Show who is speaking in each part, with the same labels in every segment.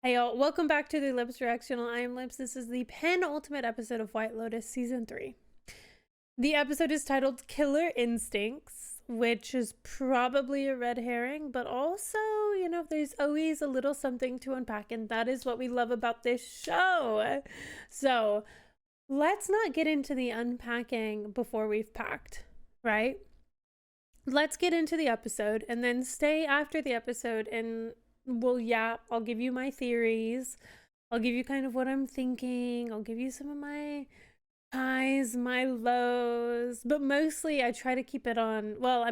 Speaker 1: Hey y'all, welcome back to the Lips Reactional. I am Lips. This is the penultimate episode of White Lotus Season 3. The episode is titled Killer Instincts, which is probably a red herring, but also, there's always a little something to unpack, and that is what we love about this show. So, let's not get into the unpacking before we've packed, right? Let's get into the episode and then stay after the episode and I'll give you my theories. I'll give you kind of what I'm thinking. I'll give you some of my highs, my lows, but mostly I try to keep it on. I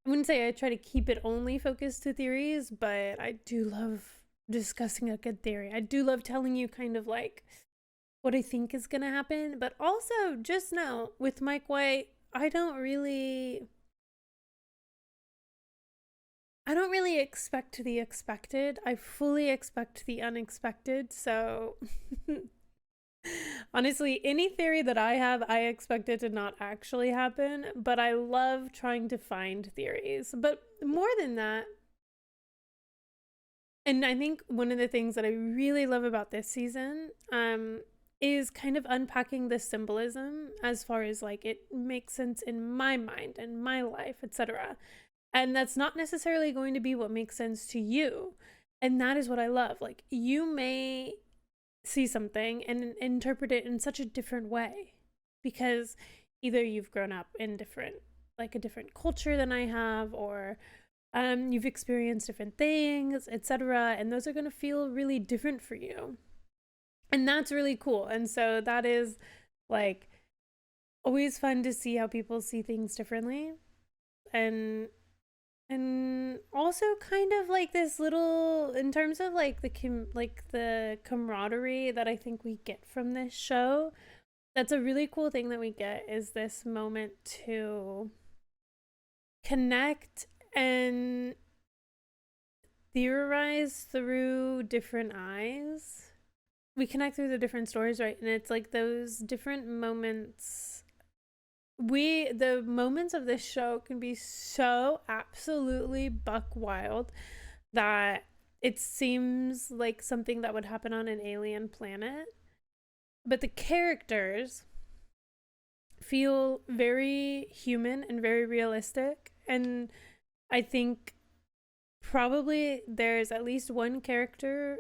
Speaker 1: wouldn't say I try to keep it only focused to theories, but I do love discussing a good theory. I do love telling you kind of like what I think is going to happen, but also just know with Mike White, I don't really expect the expected. I fully expect the unexpected. So honestly, any theory that I have, I expect it to not actually happen, but I love trying to find theories. But more than that, and I think one of the things that I really love about this season is kind of unpacking the symbolism as far as like it makes sense in my mind and my life, etc. And that's not necessarily going to be what makes sense to you. And that is what I love. Like, you may see something and interpret it in such a different way because either you've grown up in a different culture than I have, or you've experienced different things, etc. And those are going to feel really different for you. And that's really cool. And so that is like always fun to see how people see things differently. And also kind of like this little, in terms of like the camaraderie that I think we get from this show, that's a really cool thing that we get, is this moment to connect and theorize through different eyes. We connect through the different stories, right? And it's like those different moments. The moments of this show can be so absolutely buck wild that it seems like something that would happen on an alien planet. But the characters feel very human and very realistic. And I think probably there's at least one character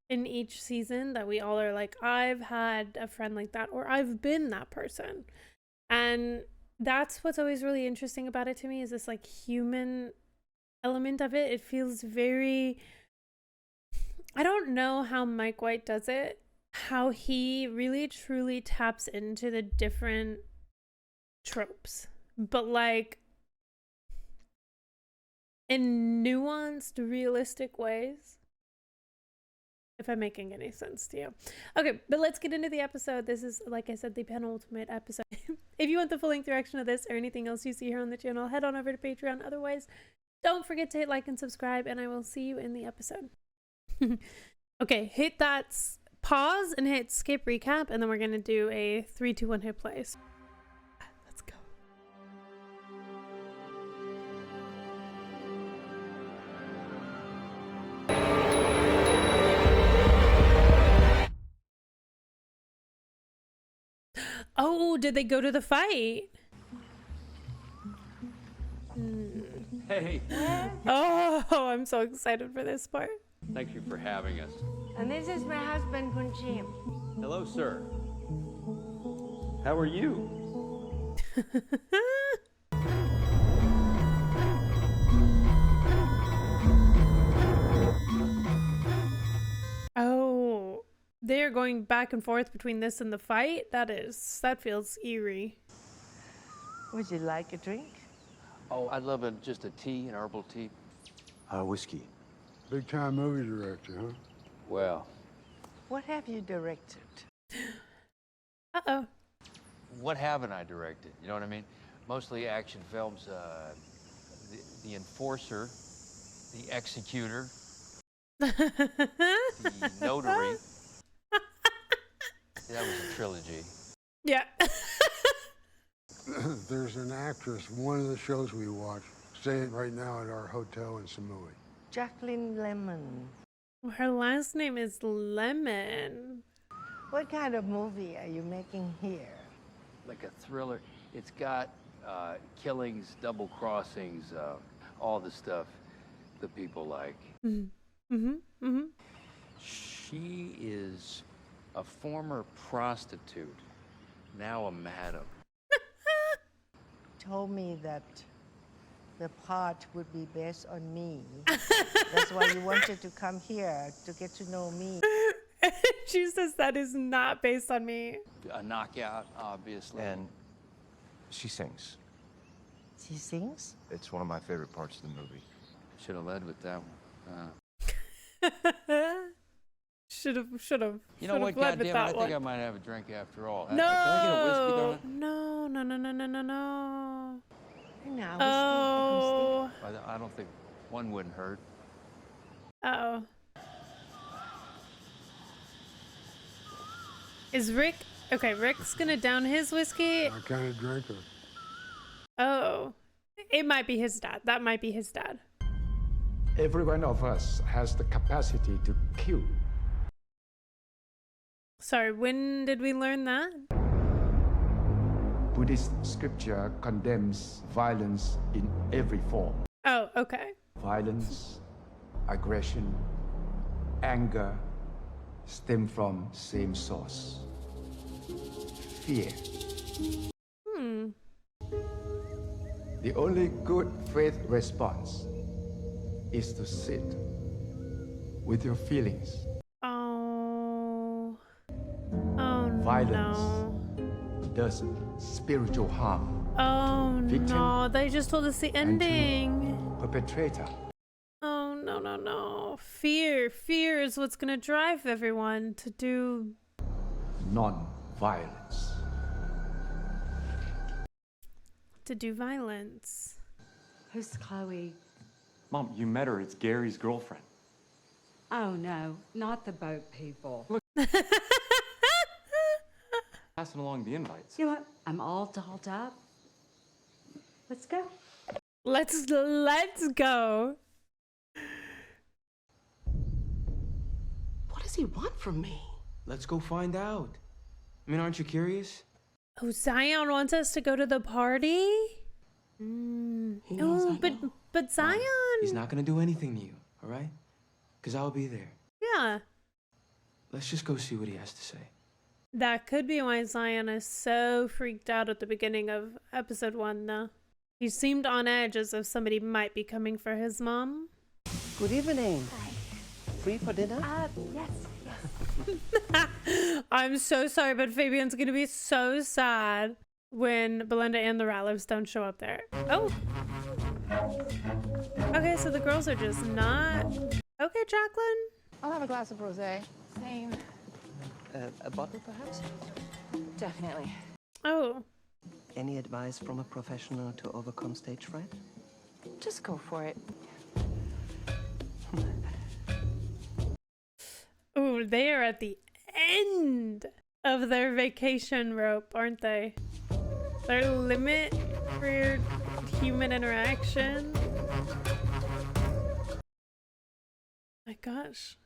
Speaker 1: in each season that we all are like, I've had a friend like that, or I've been that person. And that's what's always really interesting about it to me, is this like human element of it. It feels very, I don't know how Mike White does it, how he really truly taps into the different tropes, but like in nuanced, realistic ways. If I'm making any sense to you. Okay, but let's get into the episode. This is, like I said, the penultimate episode. If you want the full length reaction of this or anything else you see here on the channel, head on over to Patreon. Otherwise, don't forget to hit like and subscribe, and I will see you in the episode. Okay, hit that pause and hit skip recap, and then we're going to do a 3, 2, 1 hit plays. Let's go. Oh, did they go to the fight?
Speaker 2: Hey.
Speaker 1: Oh, I'm so excited for this part.
Speaker 2: Thank you for having us.
Speaker 3: And this is my husband, Kunchim.
Speaker 2: Hello, sir. How are you?
Speaker 1: Oh, they're going back and forth between this and the fight? That feels eerie.
Speaker 3: Would you like a drink?
Speaker 2: Oh, I'd love just a tea, an herbal tea.
Speaker 4: Whiskey.
Speaker 5: Big time movie director, huh?
Speaker 2: Well,
Speaker 3: What have you directed?
Speaker 1: Uh-oh.
Speaker 2: what haven't I directed? You know what I mean? Mostly action films. The Enforcer, The Executor, The Notary. That was a trilogy.
Speaker 1: Yeah.
Speaker 5: There's an actress, one of the shows we watch, staying right now at our hotel in Samui.
Speaker 3: Jacqueline Lemon.
Speaker 1: Her last name is Lemon.
Speaker 3: What kind of movie are you making here?
Speaker 2: Like a thriller. It's got killings, double crossings, all the stuff that people like. She is a former prostitute, now a madam.
Speaker 3: Told me that the part would be based on me. That's why you wanted to come here, to get to know me.
Speaker 1: She says that is not based on me.
Speaker 2: A knockout, obviously.
Speaker 4: And she sings.
Speaker 3: She sings?
Speaker 4: It's one of my favorite parts of the movie.
Speaker 2: Should have led with that one.
Speaker 1: Should have.
Speaker 2: You know what,
Speaker 1: led with
Speaker 2: goddammit,
Speaker 1: that
Speaker 2: I think
Speaker 1: one.
Speaker 2: I might have a drink after all.
Speaker 1: No.
Speaker 2: Can I get a whiskey, donut?
Speaker 1: No.
Speaker 3: No,
Speaker 1: Oh.
Speaker 2: I don't think one wouldn't hurt.
Speaker 1: Uh-oh. Is Rick... Okay, Rick's gonna down his whiskey.
Speaker 5: I kind of drinker.
Speaker 1: Oh. It might be his dad. That might be his dad.
Speaker 6: Every one of us has the capacity to kill.
Speaker 1: Sorry, when did we learn that?
Speaker 6: Buddhist scripture condemns violence in every form.
Speaker 1: Oh, okay.
Speaker 6: Violence, aggression, anger stem from same source. Fear. The only good faith response is to sit with your feelings.
Speaker 1: Oh. Oh,
Speaker 6: Violence
Speaker 1: no.
Speaker 6: does spiritual harm.
Speaker 1: Oh,
Speaker 6: Victim
Speaker 1: no. They just told us the ending.
Speaker 6: Perpetrator.
Speaker 1: Oh, no. Fear is what's gonna drive everyone to do...
Speaker 6: Non-violence.
Speaker 1: to do violence.
Speaker 7: Who's Chloe?
Speaker 8: Mom, you met her. It's Gary's girlfriend.
Speaker 7: Oh no, not the boat people.
Speaker 8: Passing along the invites.
Speaker 7: You know what? I'm all dolled up. Let's go.
Speaker 1: Let's go.
Speaker 9: What does he want from me?
Speaker 10: Let's go find out. I mean, aren't you curious?
Speaker 1: Oh, Zion wants us to go to the party?
Speaker 9: He knows
Speaker 1: Oh,
Speaker 9: I know.
Speaker 1: but Zion.
Speaker 10: He's not gonna do anything to you, all right? Because I'll be there.
Speaker 1: Yeah.
Speaker 10: Let's just go see what he has to say.
Speaker 1: That could be why Zion is so freaked out at the beginning of episode 1, though. He seemed on edge as if somebody might be coming for his mom.
Speaker 9: Good evening. Free for dinner?
Speaker 7: Yes.
Speaker 1: I'm so sorry, but Fabian's gonna be so sad when Belinda and the Ratliffs don't show up there. Oh. Okay, so the girls are just not... Okay, Jacqueline.
Speaker 11: I'll have a glass of rosé. Same.
Speaker 9: A bottle, perhaps?
Speaker 11: Definitely.
Speaker 1: Oh.
Speaker 9: Any advice from a professional to overcome stage fright?
Speaker 11: Just go for it.
Speaker 1: Ooh, they are at the end of their vacation rope, aren't they? Their limit for human interaction. My gosh.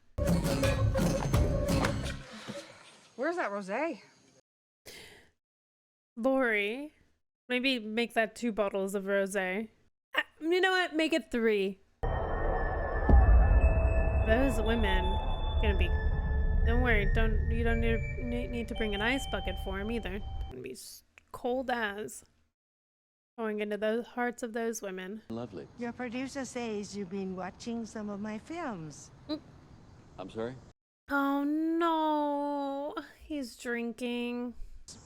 Speaker 11: Where's that rosé?
Speaker 1: Lori, maybe make that 2 bottles of rosé. You know what? Make it 3. Those women gonna be... Don't worry, you don't need to bring an ice bucket for them either. It's gonna be cold as going into those hearts of those women.
Speaker 2: Lovely.
Speaker 3: Your producer says you've been watching some of my films.
Speaker 2: I'm sorry?
Speaker 1: Oh no, he's drinking.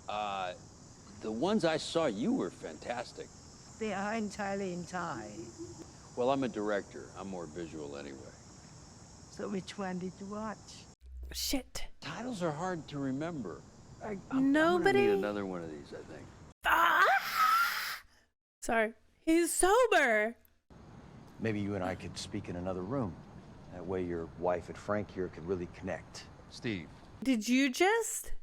Speaker 2: The ones I saw you were fantastic.
Speaker 3: They are entirely in Thai.
Speaker 2: Well, I'm a director. I'm more visual anyway.
Speaker 3: So which one did you watch?
Speaker 1: Shit.
Speaker 2: Titles are hard to remember. I'm
Speaker 1: Nobody.
Speaker 2: gonna need another one of these, I think.
Speaker 1: Ah! Sorry. He's sober.
Speaker 4: Maybe you and I could speak in another room. That way your wife and Frank here could really connect.
Speaker 2: Steve.
Speaker 1: Did you just...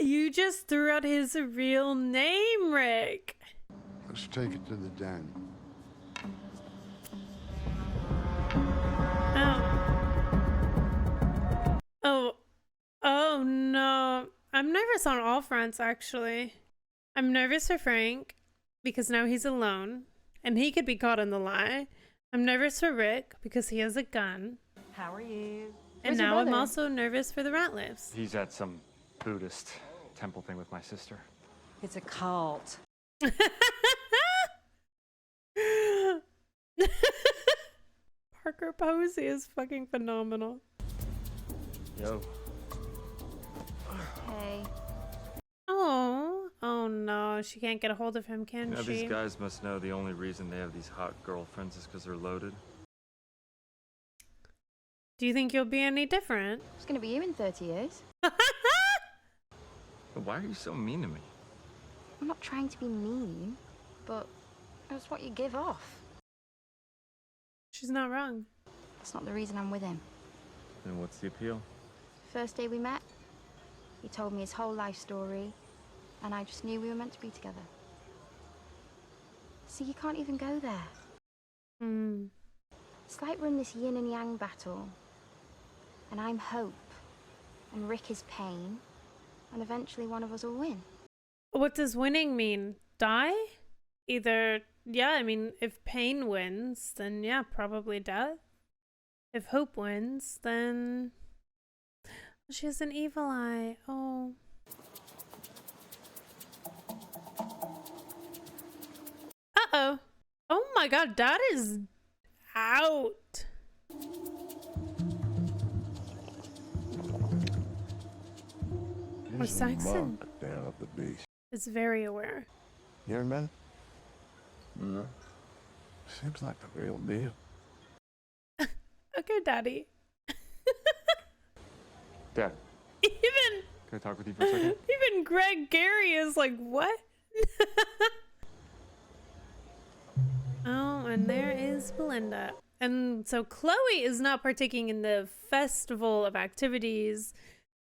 Speaker 1: You just threw out his real name, Rick.
Speaker 5: Let's take it to the den.
Speaker 1: Oh. I'm nervous on all fronts, actually. I'm nervous for Frank because now he's alone and he could be caught in the lie. I'm nervous for Rick because he has a gun.
Speaker 9: How are you?
Speaker 1: And now I'm also nervous for the Ratliffs.
Speaker 8: He's at some Buddhist temple thing with my sister.
Speaker 9: It's a cult.
Speaker 1: Parker Posey is fucking phenomenal.
Speaker 8: Yo.
Speaker 11: Hey.
Speaker 1: Oh no, she can't get a hold of him, can
Speaker 8: Now,
Speaker 1: she?
Speaker 8: these guys must know the only reason they have these hot girlfriends is because they're loaded.
Speaker 1: Do you think you'll be any different?
Speaker 11: It's gonna be you in 30 years.
Speaker 8: But why are you so mean to me?
Speaker 11: I'm not trying to be mean, but that's what you give off.
Speaker 1: She's not wrong.
Speaker 11: That's not the reason I'm with him.
Speaker 8: Then what's the appeal?
Speaker 11: First day we met, he told me his whole life story, and I just knew we were meant to be together. See, you can't even go there.
Speaker 1: Hmm.
Speaker 11: It's like we're in this yin and yang battle, and I'm hope, and Rick is pain, and eventually one of us will win.
Speaker 1: What does winning mean? Die? Either, yeah, I mean, if pain wins, then yeah, probably death. If hope wins, then she has an evil eye. Oh. Uh-oh. Oh my god, Dad is out. Or Saxon
Speaker 5: down at the beach.
Speaker 1: is very aware.
Speaker 5: You ever met him? No. Seems like the real deal.
Speaker 1: Okay, Daddy.
Speaker 8: Dad,
Speaker 1: Even
Speaker 8: can I talk with you for a second?
Speaker 1: even Greg Gary is like, what? Oh, and there is Belinda. And so Chloe is not partaking in the festival of activities.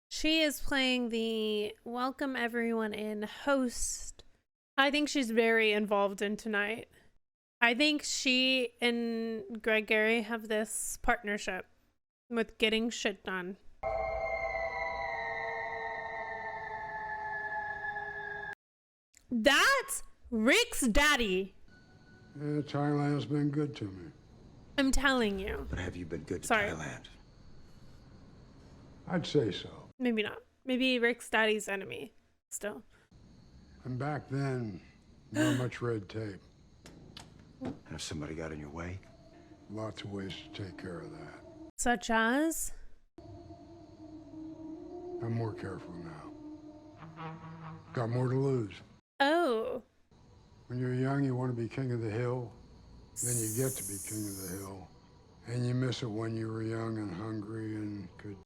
Speaker 1: She is playing the welcome everyone in host. I think she's very involved in tonight. I think she and Greg Gary have this partnership with getting shit done. That's Rick's daddy.
Speaker 5: Yeah, Thailand's been good to me.
Speaker 1: I'm telling you.
Speaker 4: But have you been good to
Speaker 1: Sorry.
Speaker 4: Thailand?
Speaker 5: I'd say so.
Speaker 1: Maybe not. Maybe Rick's daddy's enemy. Still.
Speaker 5: And back then, not much red tape.
Speaker 4: And if somebody got in your way?
Speaker 5: Lots of ways to take care of that.
Speaker 1: Such as?
Speaker 5: I'm more careful now. Got more to lose.
Speaker 1: Oh.
Speaker 5: When you're young, you want to be king of the hill. Then you get to be king of the hill. And you miss it when you were young and hungry and could...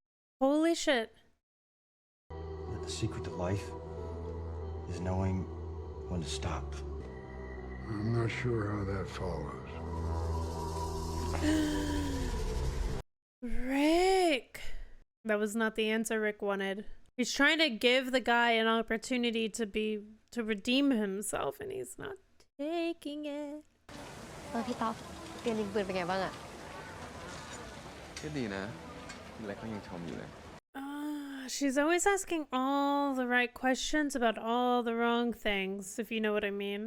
Speaker 1: Holy shit.
Speaker 4: That the secret to life is knowing when to stop.
Speaker 5: I'm not sure how that follows.
Speaker 1: Rick. That was not the answer Rick wanted. He's trying to give the guy an opportunity to redeem himself, and he's not taking it.
Speaker 11: พี่ต๊อบเรียนยิงปืนเป็นไงบ้างอะ
Speaker 10: ก็ดีนะอะไรก็ยังชมอยู่เลย
Speaker 1: She's always asking all the right questions about all the wrong things, if you know what I mean.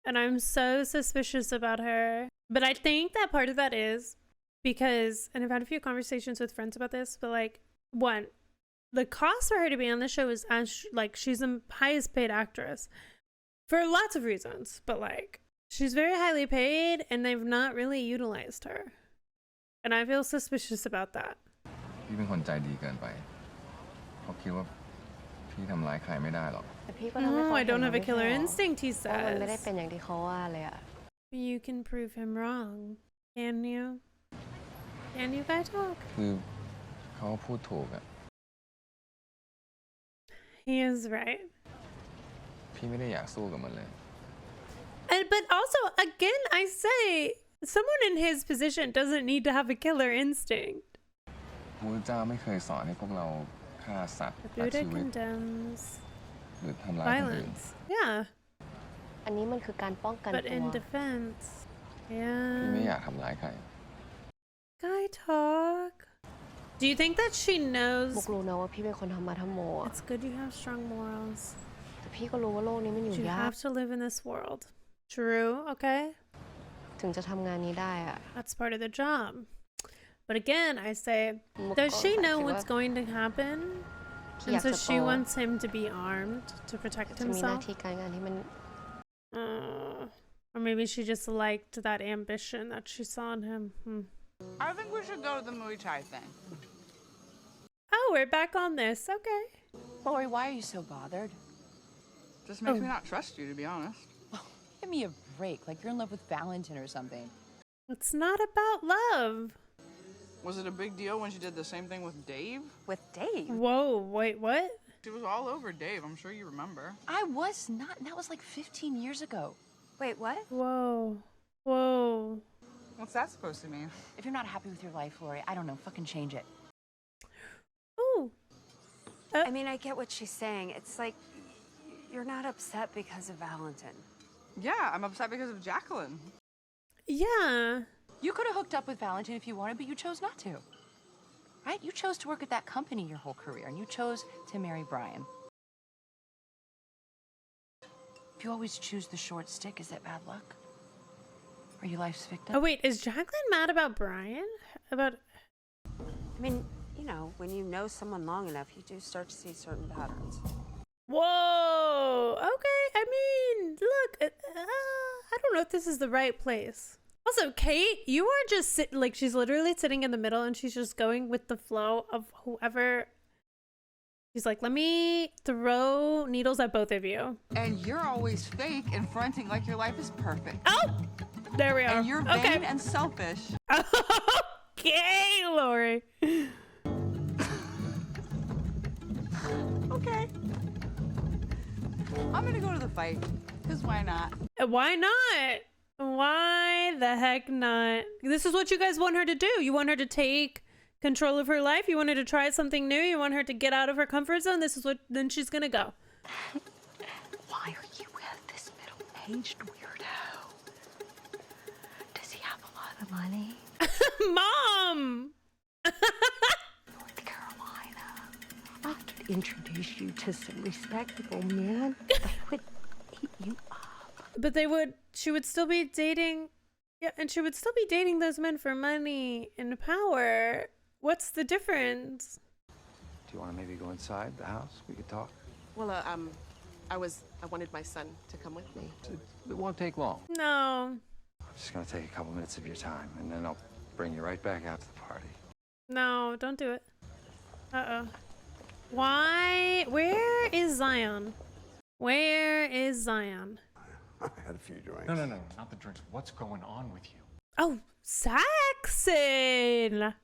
Speaker 1: And I'm so suspicious about her. But I think that part of that is because, and I've had a few conversations with friends about this, but like, one, the cost for her to be on the show is like she's the highest paid actress for lots of reasons, but like she's very highly paid and they've not really utilized her. And I feel suspicious about that.
Speaker 10: พี่เป็นคนใจดีเกินไปเขาคิดว่าพี่ทำร้ายใครไม่ได้หรอก
Speaker 11: แต่พี่ก็ทำให้
Speaker 1: No,
Speaker 11: เขา
Speaker 1: I
Speaker 11: เห็น
Speaker 1: don't
Speaker 11: แล้ว
Speaker 1: have a
Speaker 11: ไม่ใช่
Speaker 1: killer
Speaker 11: หรอ
Speaker 1: instinct, he
Speaker 11: ว่ามันไม่ได้
Speaker 1: says.
Speaker 11: เป็นอย่างที่เขาว่าเลยอะ
Speaker 1: You can prove him wrong, can you? Can you guys talk?
Speaker 10: คือเขาพูดถูกอะ
Speaker 1: He is right.
Speaker 10: พี่ไม่ได้อยากสู้กับมันเลย
Speaker 1: But also, again, I say, someone in his position doesn't need to have a killer instinct.
Speaker 10: พระพุทธเจ้าไม่เคยสอนให้พวกเราฆ่าสัตว์
Speaker 1: The
Speaker 10: ตัด
Speaker 1: Buddha
Speaker 10: ชีวิต
Speaker 1: condemns
Speaker 10: หรือทำร้ายคนอื่น
Speaker 1: violence. Yeah,
Speaker 11: อันนี้มันคือการป้องกัน
Speaker 1: but
Speaker 11: ตัว
Speaker 1: in defense.
Speaker 10: พี่ไม่อ
Speaker 1: Yeah.
Speaker 10: ยากทำร้ายใคร
Speaker 1: Guy talk. Do you think that she
Speaker 7: มุก
Speaker 1: knows?
Speaker 7: รู้นะว่าพี่เป็นคนธรรมะธรรมโมอะ
Speaker 1: It's good you have strong morals.
Speaker 7: แต่พี่ก็รู้ว่าโลกนี้มันอยู่
Speaker 1: You
Speaker 7: ยาก
Speaker 1: have to live in this world. True, okay.
Speaker 7: ถึงจะทำงานนี้ได้อะ
Speaker 1: That's part of the job. But again, I say,
Speaker 7: มุก
Speaker 1: does
Speaker 7: ก็
Speaker 1: she
Speaker 7: คิด
Speaker 1: know
Speaker 7: ว่า
Speaker 1: what's going to happen?
Speaker 7: พี่อ
Speaker 1: And
Speaker 7: ยาก
Speaker 1: so
Speaker 7: จะโต
Speaker 1: she wants him to be armed to protect
Speaker 7: จะมีหน้า
Speaker 1: himself?
Speaker 7: ที่การงานที่มัน
Speaker 1: Or maybe she just liked that ambition that she saw in him.
Speaker 12: I think we should go to the Muay Thai thing.
Speaker 1: Oh, we're back on this. Okay.
Speaker 13: Lori, why are you so bothered?
Speaker 12: Just makes me not trust you, to be honest.
Speaker 13: Give me a break, like you're in love with Valentin or something.
Speaker 1: It's not about love.
Speaker 12: Was it a big deal when she did the same thing with Dave?
Speaker 13: With Dave?
Speaker 1: Whoa, wait, what?
Speaker 12: She was all over Dave, I'm sure you remember.
Speaker 13: I was not, and that was like 15 years ago.
Speaker 7: Wait, what?
Speaker 1: Whoa. Whoa.
Speaker 12: What's that supposed to mean?
Speaker 13: If you're not happy with your life, Lori, I don't know, fucking change it.
Speaker 1: Ooh.
Speaker 7: I mean, I get what she's saying. It's like you're not upset because of Valentin.
Speaker 12: Yeah, I'm upset because of Jacqueline.
Speaker 1: Yeah.
Speaker 13: You could have hooked up with Valentin if you wanted, but you chose not to. Right? You chose to work at that company your whole career, and you chose to marry Brian. If you always choose the short stick, is that bad luck? Are you life's victim?
Speaker 1: Oh, wait, is Jacqueline mad about Brian? About...
Speaker 7: I mean, you know, when you know someone long enough, you do start to see certain patterns.
Speaker 1: Whoa. Okay, I mean, look, I don't know if this is the right place. Also, Kate, you are just like, she's literally sitting in the middle and she's just going with the flow of whoever. She's like, let me throw needles at both of you.
Speaker 12: And you're always fake and fronting like your life is perfect.
Speaker 1: Oh, there we are.
Speaker 12: And you're vain and selfish.
Speaker 1: Okay, Lori.
Speaker 12: Okay. I'm gonna go to the fight, because why not?
Speaker 1: Why not? Why the heck not? This is what you guys want her to do. You want her to take control of her life. You want her to try something new. You want her to get out of her comfort zone. This is what, then she's gonna go.
Speaker 7: Why are you with this middle-aged weirdo? Does he have a lot of money?
Speaker 1: Mom!
Speaker 7: North Carolina. I could introduce you to some respectable men. They would eat you up.
Speaker 1: But she would still be dating, yeah, and she would still be dating those men for money and power. What's the difference?
Speaker 4: Do you want to maybe go inside the house? We could talk.
Speaker 14: Well, I wanted my son to come with me.
Speaker 4: It won't take long.
Speaker 1: No.
Speaker 4: I'm just gonna take a couple minutes of your time, and then I'll bring you right back out to the party.
Speaker 1: No, don't do it. Uh-oh. Why? Where is Zion? Where is Zion?
Speaker 15: I had a few drinks.
Speaker 16: No, not the drinks. What's going on with you?
Speaker 1: Oh, Saxon!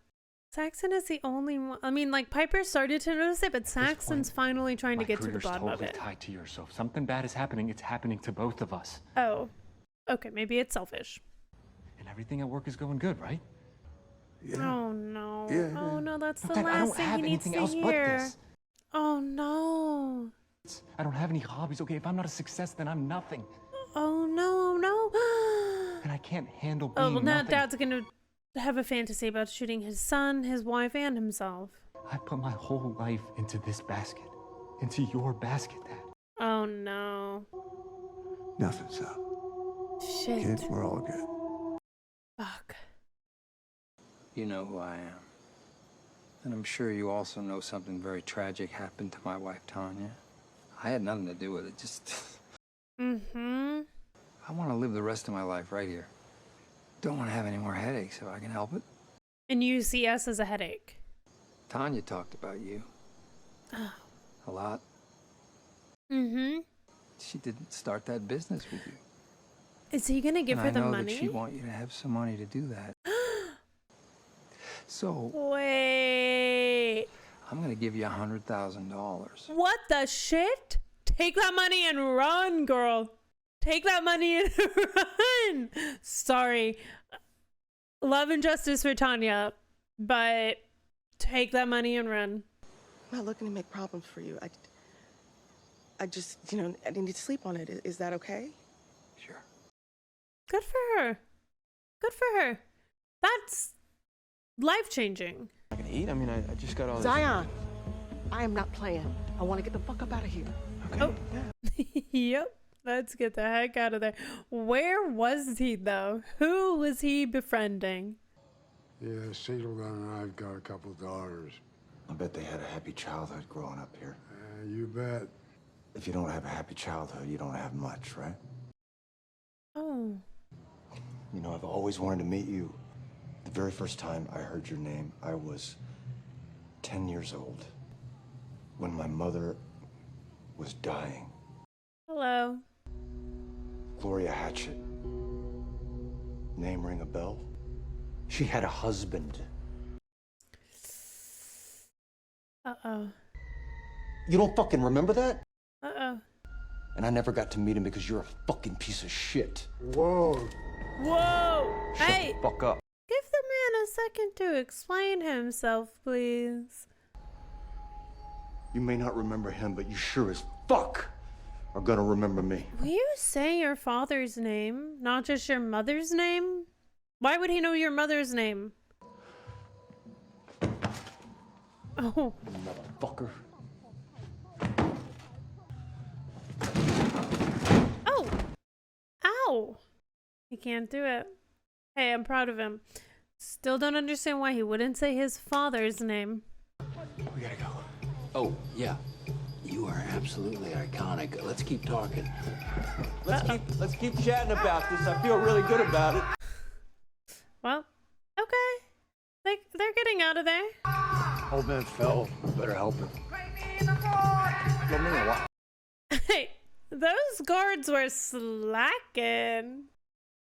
Speaker 1: Saxon is the only one. I mean, like, Piper started to notice it, but Saxon's finally trying to get to the bottom of it.
Speaker 16: Tied to yourself. If something bad is happening, it's happening to both of us.
Speaker 1: Oh. Okay, maybe it's selfish.
Speaker 16: And everything at work is going good, right?
Speaker 15: Yeah.
Speaker 1: Oh, no.
Speaker 15: Yeah.
Speaker 1: Oh, no, that's the
Speaker 16: Dad, I
Speaker 1: last
Speaker 16: don't
Speaker 1: thing
Speaker 16: have
Speaker 1: he needs
Speaker 16: anything
Speaker 1: to
Speaker 16: else but
Speaker 1: hear.
Speaker 16: this.
Speaker 1: Oh, no.
Speaker 16: I don't have any hobbies, okay? If I'm not a success, then I'm nothing.
Speaker 1: Oh, no, no.
Speaker 16: And I can't handle being
Speaker 1: Oh, well, now
Speaker 16: nothing.
Speaker 1: Dad's gonna have a fantasy about shooting his son, his wife, and himself.
Speaker 16: I put my whole life into this basket. Into your basket, Dad.
Speaker 1: Oh, no.
Speaker 15: Nothing's up.
Speaker 1: Shit.
Speaker 15: Kids, we're all good.
Speaker 1: Fuck.
Speaker 4: You know who I am. And I'm sure you also know something very tragic happened to my wife, Tanya. I had nothing to do with it, just...
Speaker 1: Mm-hmm.
Speaker 4: I want to live the rest of my life right here. Don't want to have any more headaches if I can help it.
Speaker 1: And you see us as a headache.
Speaker 4: Tanya talked about you.
Speaker 1: Oh.
Speaker 4: A lot.
Speaker 1: Mm-hmm.
Speaker 4: She didn't start that business with you.
Speaker 1: Is he gonna give her the
Speaker 4: I know
Speaker 1: money?
Speaker 4: that she want you to have some money to do that. So...
Speaker 1: Wait.
Speaker 4: I'm gonna give you $100,000.
Speaker 1: What the shit? Take that money and run, girl. Take that money and run. Sorry. Love and justice for Tanya, but take that money and run.
Speaker 14: I'm not looking to make problems for you. I just, I need to sleep on it. Is that okay?
Speaker 4: Sure.
Speaker 1: Good for her. Good for her. That's life-changing.
Speaker 9: I can eat. I mean, I just got all this.
Speaker 14: Zion, I am not playing. I want to get the fuck up out of here.
Speaker 9: Okay.
Speaker 1: Oh. Yep. Let's get the heck out of there. Where was he, though? Who was he befriending?
Speaker 5: Yeah, Siedelgun and I've got a couple daughters.
Speaker 17: I bet they had a happy childhood growing up here.
Speaker 5: You bet.
Speaker 17: If you don't have a happy childhood, you don't have much, right?
Speaker 1: Oh.
Speaker 17: You know, I've always wanted to meet you. The very first time I heard your name, I was 10 years old, when my mother was dying.
Speaker 1: Hello.
Speaker 17: Gloria Hatchet. Name ring a bell? She had a husband.
Speaker 1: Uh-oh.
Speaker 17: You don't fucking remember that?
Speaker 1: Uh-oh.
Speaker 17: And I never got to meet him because you're a fucking piece of shit.
Speaker 5: Whoa.
Speaker 1: Whoa.
Speaker 17: Shut
Speaker 1: Hey.
Speaker 17: the fuck up.
Speaker 1: Give the man a second to explain himself, please.
Speaker 17: You may not remember him, but you sure as fuck are gonna remember me.
Speaker 1: Will you say your father's name, not just your mother's name? Why would he know your mother's name? Oh.
Speaker 17: Motherfucker.
Speaker 1: Oh. Ow. He can't do it. Hey, I'm proud of him. Still don't understand why he wouldn't say his father's name.
Speaker 18: We gotta go. Oh, yeah. You are absolutely iconic. Let's keep talking.
Speaker 9: Let's keep chatting about this. I feel really good about it.
Speaker 1: Well, okay. They're getting out of there.
Speaker 15: Old man fell. Better help him.
Speaker 1: Hey, those guards were slacking.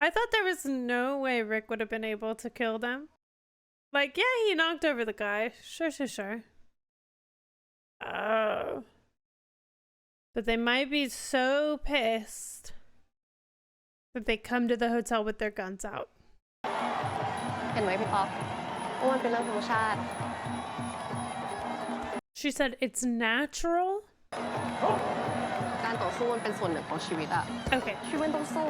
Speaker 1: I thought there was no way Rick would have been able to kill them. Like, yeah, he knocked over the guy. Sure. Oh. But they might be so pissed that they come to the hotel with their guns out.
Speaker 19: เห็นไหมพี่ป๊อปว่ามันเป็นเรื่องธรรมชาติ
Speaker 1: She said it's natural.
Speaker 19: การต่อสู้มันเป็นส่วนหนึ่งของชีวิตอะ
Speaker 1: Okay.
Speaker 19: ชีวิตต้องสู้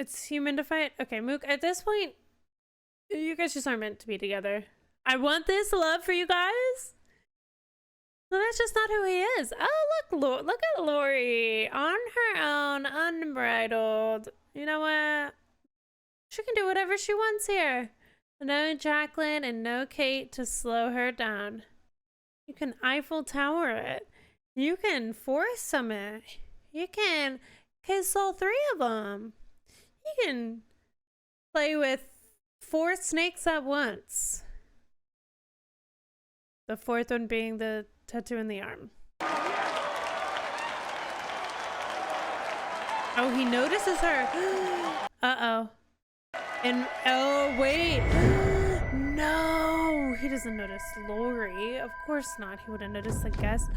Speaker 1: It's human to fight. Okay, Mook, at this point, you guys just aren't meant to be together. I want this love for you guys. No, that's just not who he is. Oh, look at Lori on her own, unbridled. You know what? She can do whatever she wants here. No Jacqueline and no Kate to slow her down. You can Eiffel Tower it. You can foursome it. You can kiss all three of them. You can play with 4 snakes at once. The 4th one being the tattoo in the arm. Oh, he notices her. Uh-oh. And, oh, wait. No, he doesn't notice Lori. Of course not. He would have noticed the guest.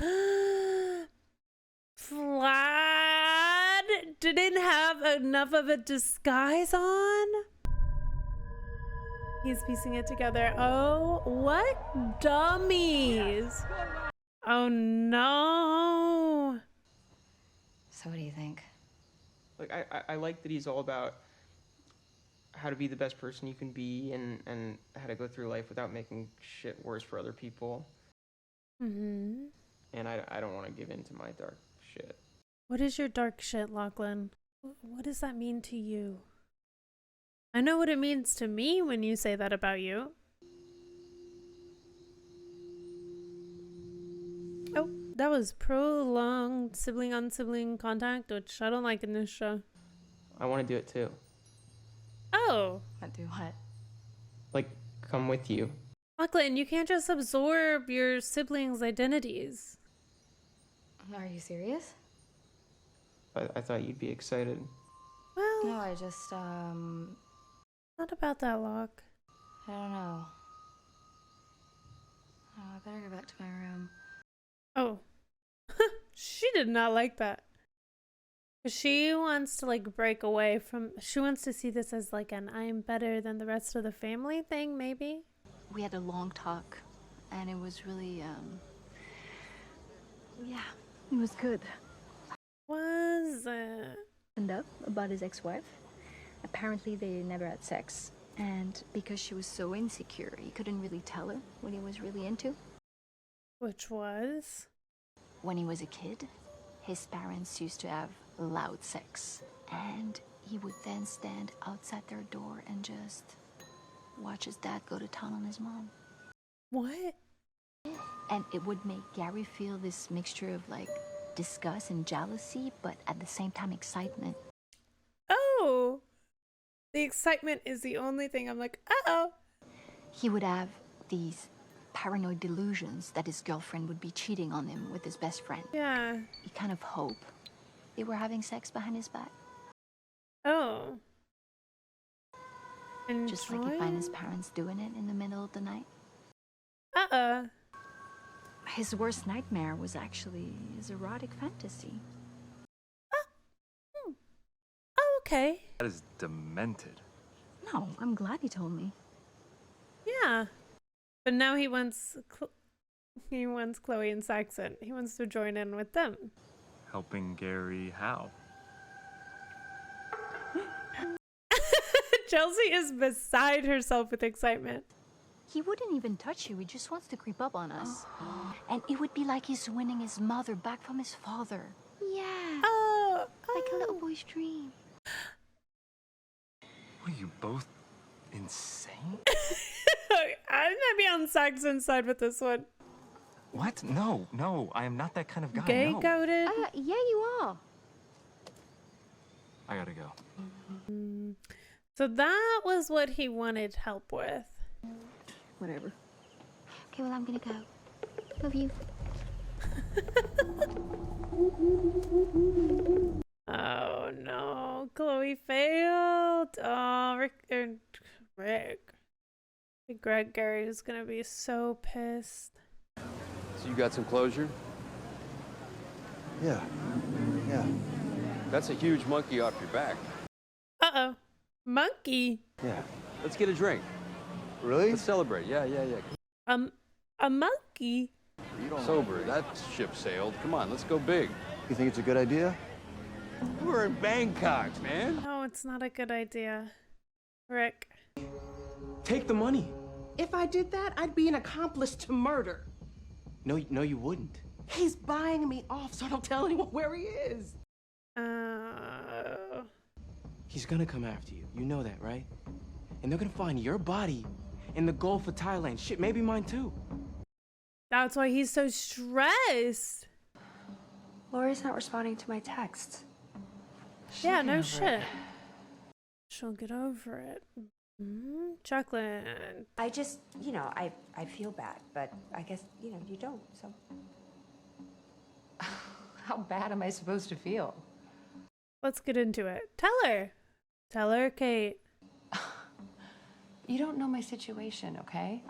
Speaker 1: Vlad didn't have enough of a disguise on. He's piecing it together. Oh, what dummies. Oh, no.
Speaker 13: So what do you think?
Speaker 20: Like, I like that he's all about how to be the best person you can be and how to go through life without making shit worse for other people.
Speaker 1: Mm-hmm.
Speaker 20: And I don't want to give in to my dark shit.
Speaker 1: What is your dark shit, Lachlan? What does that mean to you? I know what it means to me when you say that about you. Oh, that was prolonged sibling-on-sibling contact, which I don't like in this show.
Speaker 20: I want to do it too.
Speaker 1: Oh.
Speaker 13: Do what?
Speaker 20: Like, come with you.
Speaker 1: Lachlan, you can't just absorb your siblings' identities.
Speaker 13: Are you serious?
Speaker 20: I thought you'd be excited.
Speaker 1: Well,
Speaker 13: no, I just,
Speaker 1: not about that, Locke.
Speaker 13: I don't know. Oh, I better go back to my room.
Speaker 1: Oh. She did not like that. She wants to, like, break away from... She wants to see this as, like, an I am better than the rest of the family thing, maybe?
Speaker 13: We had a long talk, and it was really, yeah, it was good.
Speaker 1: Was it?
Speaker 21: And up about his ex-wife. Apparently they never had sex.
Speaker 11: And because she was so insecure, he couldn't really tell her what he was really into.
Speaker 1: Which was?
Speaker 11: When he was a kid, his parents used to have loud sex. And he would then stand outside their door and just watch his dad go to town on his mom.
Speaker 1: What?
Speaker 11: And it would make Gary feel this mixture of like disgust and jealousy, but at the same time excitement.
Speaker 1: Oh! The excitement is the only thing I'm like, uh-oh.
Speaker 11: He would have these paranoid delusions that his girlfriend would be cheating on him with his best friend.
Speaker 1: Yeah.
Speaker 11: He kind of hoped they were having sex behind his back.
Speaker 1: Oh. And
Speaker 11: just like he'd find his parents doing it in the middle of the night. His worst nightmare was actually his erotic fantasy.
Speaker 1: Oh, okay.
Speaker 8: That is demented.
Speaker 11: No, I'm glad he told me.
Speaker 1: Yeah. But now he wants Chloe and Saxon. He wants to join in with them.
Speaker 8: Helping Gary how?
Speaker 1: Chelsea is beside herself with excitement.
Speaker 11: He wouldn't even touch you. He just wants to creep up on us. And it would be like he's winning his mother back from his father. Yeah.
Speaker 1: Oh.
Speaker 11: Like a little boy's dream.
Speaker 8: What are you both insane?
Speaker 1: I'm gonna be on Saxon's side with this one.
Speaker 8: What? No, I am not that kind of guy.
Speaker 1: Gay
Speaker 8: no.
Speaker 1: coded?
Speaker 11: Yeah, you are.
Speaker 8: I gotta go.
Speaker 1: So that was what he wanted help with.
Speaker 11: Whatever. Okay, well, I'm gonna go. Love you.
Speaker 1: Oh no, Chloe failed. Oh, Rick. Greg Gary is gonna be so pissed.
Speaker 2: So you got some closure?
Speaker 17: Yeah.
Speaker 2: That's a huge monkey off your back.
Speaker 1: Uh-oh. Monkey?
Speaker 2: Yeah. Let's get a drink.
Speaker 17: Really?
Speaker 2: Let's celebrate. Yeah.
Speaker 1: A monkey?
Speaker 2: Sober. That ship sailed. Come on, let's go big.
Speaker 17: You think it's a good idea?
Speaker 2: We're in Bangkok, man.
Speaker 1: No, it's not a good idea. Rick.
Speaker 20: Take the money.
Speaker 14: If I did that, I'd be an accomplice to murder.
Speaker 20: No, you wouldn't.
Speaker 14: He's buying me off, so don't tell anyone where he is.
Speaker 20: He's gonna come after you. You know that, right? And they're gonna find your body in the Gulf of Thailand. Shit, maybe mine too.
Speaker 1: That's why he's so stressed.
Speaker 7: Lori's not responding to my texts.
Speaker 1: Yeah, no shit. She'll get over it. Chocolate.
Speaker 21: I just, I feel bad, but I guess, you don't, so.
Speaker 13: How bad am I supposed to feel?
Speaker 1: Let's get into it. Tell her, Kate.
Speaker 13: You don't know my situation, okay?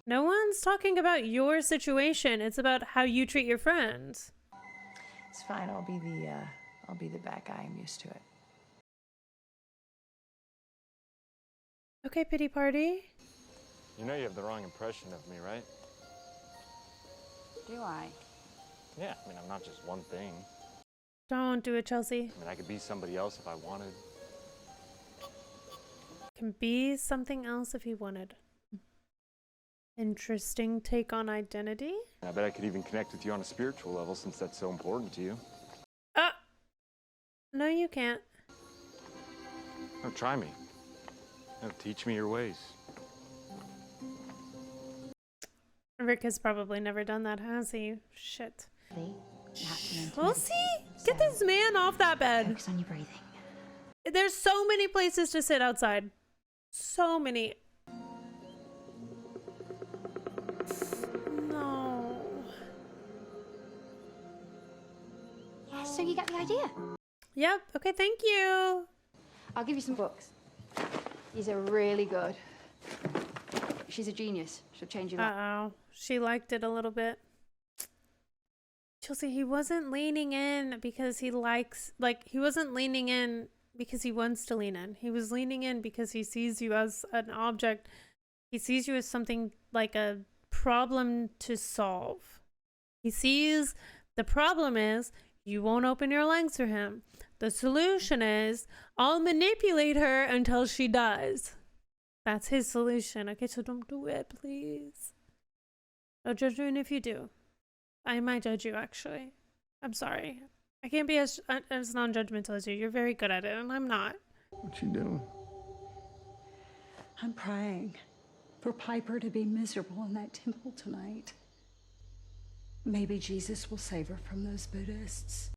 Speaker 1: No one's talking about your situation. It's about how you treat your friends.
Speaker 13: It's fine. I'll be the bad guy. I'm used to it.
Speaker 1: Okay, pity party.
Speaker 8: You know you have the wrong impression of me, right?
Speaker 21: Do I?
Speaker 8: Yeah, I mean, I'm not just one thing.
Speaker 1: Don't do it, Chelsea.
Speaker 8: I mean, I could be somebody else if I wanted.
Speaker 1: Can be something else if he wanted. Interesting take on identity.
Speaker 8: I bet I could even connect with you on a spiritual level since that's so important to you.
Speaker 1: No, you can't.
Speaker 8: Oh, try me. Oh, teach me your ways.
Speaker 1: Rick has probably never done that, has he? Shit.
Speaker 11: See?
Speaker 1: We'll see. Get this man off that bed.
Speaker 11: Focus on your breathing.
Speaker 1: There's so many places to sit outside. So many. No.
Speaker 11: Yes, so you got the idea.
Speaker 1: Yep. Okay, thank you.
Speaker 7: I'll give you some books. These are really good. She's a genius. She'll change your life.
Speaker 1: Uh-oh. She liked it a little bit. Chelsea, he wasn't leaning in because he he wasn't leaning in because he wants to lean in. He was leaning in because he sees you as an object. He sees you as something like a problem to solve. He sees the problem is You won't open your legs for him. The solution is I'll manipulate her until she does. That's his solution. Okay, so don't do it, please. No judgment if you do. I might judge you, actually. I'm sorry. I can't be as non-judgmental as you. You're very good at it, and I'm not.
Speaker 15: What you doing?
Speaker 6: I'm praying for Piper to be miserable in that temple tonight. Maybe Jesus will save her from those Buddhists.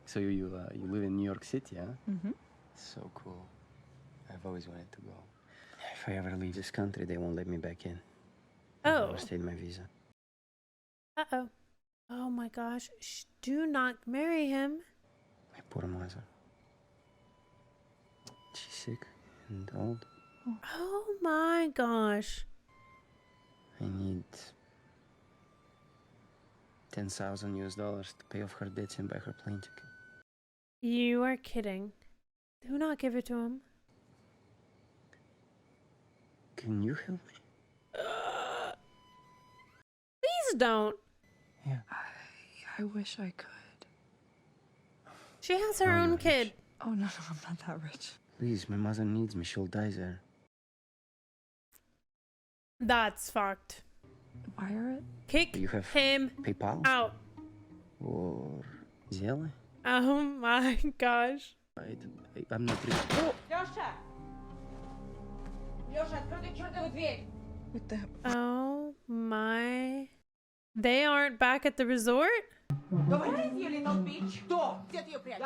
Speaker 22: So you live in New York City, huh?
Speaker 6: Mm-hmm.
Speaker 22: So cool. I've always wanted to go. If I ever leave this country, they won't let me back in.
Speaker 1: Oh.
Speaker 22: I've overstayed my visa.
Speaker 1: Uh-oh. Oh my gosh. Do not marry him.
Speaker 22: My poor mother. She's sick and old.
Speaker 1: Oh my gosh.
Speaker 22: I need $10,000 to pay off her debts and buy her plane ticket.
Speaker 1: You are kidding. Do not give it to him.
Speaker 22: Can you help me?
Speaker 1: Please don't.
Speaker 22: Yeah.
Speaker 23: I wish I could.
Speaker 1: She has her own kid.
Speaker 23: Oh, no, I'm not that rich.
Speaker 22: Please, my mother needs me. She'll die there.
Speaker 1: That's fucked.
Speaker 23: Wire it?
Speaker 1: Kick
Speaker 22: Do you have
Speaker 1: him
Speaker 22: PayPal?
Speaker 1: out.
Speaker 22: Or Zelle?
Speaker 1: Oh my gosh.
Speaker 22: I'm not rich.
Speaker 12: Лёша! Лёша, открой чёртову дверь!
Speaker 14: What the?
Speaker 1: Oh my. They aren't back at the resort?
Speaker 12: Говори, you little bitch! Кто? Где ты её прячешь?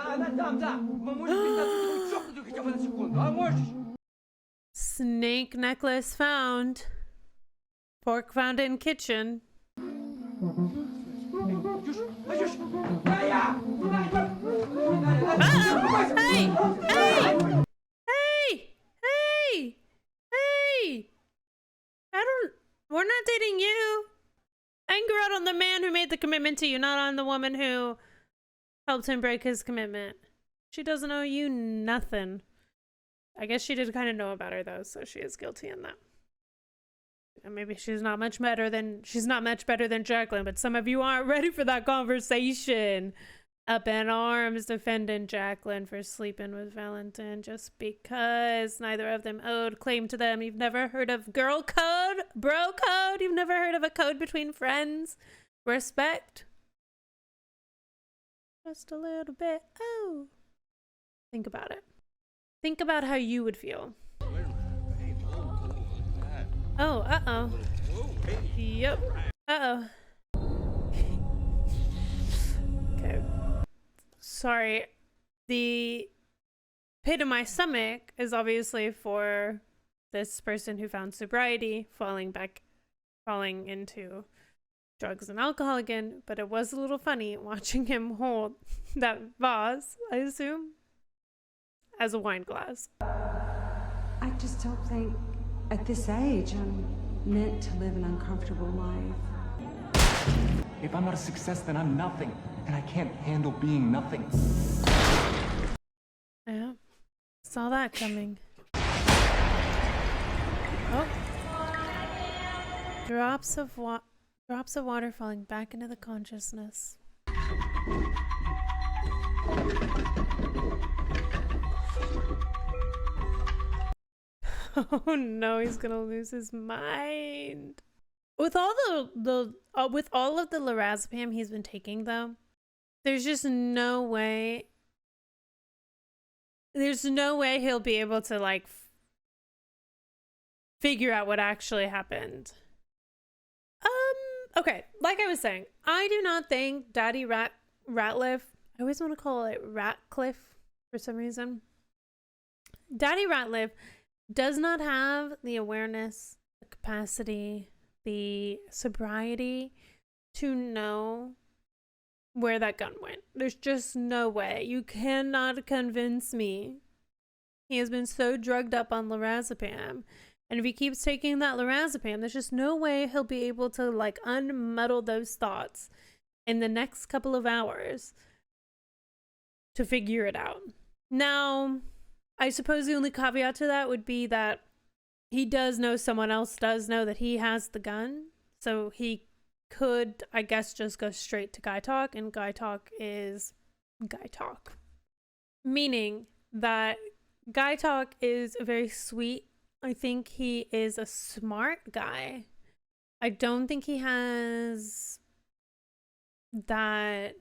Speaker 9: Да. Мы можем перестать чокнутую хотя бы на секунду, а можешь?
Speaker 1: Snake necklace found. Pork found in kitchen. Hey! We're not dating you. Anger out on the man who made the commitment to you, not on the woman who helped him break his commitment. She doesn't owe you nothing. I guess she did kind of know about her though, so she is guilty in that. And maybe she's not much better than Jacqueline, but some of you aren't ready for that conversation. Up in arms defending Jacqueline for sleeping with Valentin just because neither of them owed claim to them. You've never heard of girl code? Bro code? You've never heard of a code between friends? Respect? Just a little bit. Oh. Think about it. Think about how you would feel. Oh, uh-oh. Yep. Uh-oh. Okay. Sorry. The pit of my stomach is obviously for this person who found sobriety, falling into drugs and alcohol again, but it was a little funny watching him hold that vase, I assume, as a wine glass.
Speaker 6: I just don't think at this age I'm meant to live an uncomfortable life.
Speaker 16: If I'm not a success, then I'm nothing. And I can't handle being nothing.
Speaker 1: Yeah. Saw that coming. Oh. Drops of water falling back into the consciousness. Oh no, he's gonna lose his mind. With all with all of the lorazepam he's been taking though, there's just no way. There's no way he'll be able to like figure out what actually happened. Okay, like I was saying, I do not think Daddy Ratliff, I always want to call it Ratcliffe for some reason. Daddy Ratliff does not have the awareness, the capacity, the sobriety to know where that gun went. There's just no way. You cannot convince me. He has been so drugged up on lorazepam. And if he keeps taking that lorazepam, there's just no way he'll be able to like unmuddle those thoughts in the next couple of hours to figure it out. Now, I suppose the only caveat to that would be that he does know someone else does know that he has the gun. So he could, I guess, just go straight to guy talk, and guy talk is guy talk. Meaning that guy talk is very sweet. I think he is a smart guy. I don't think he has that.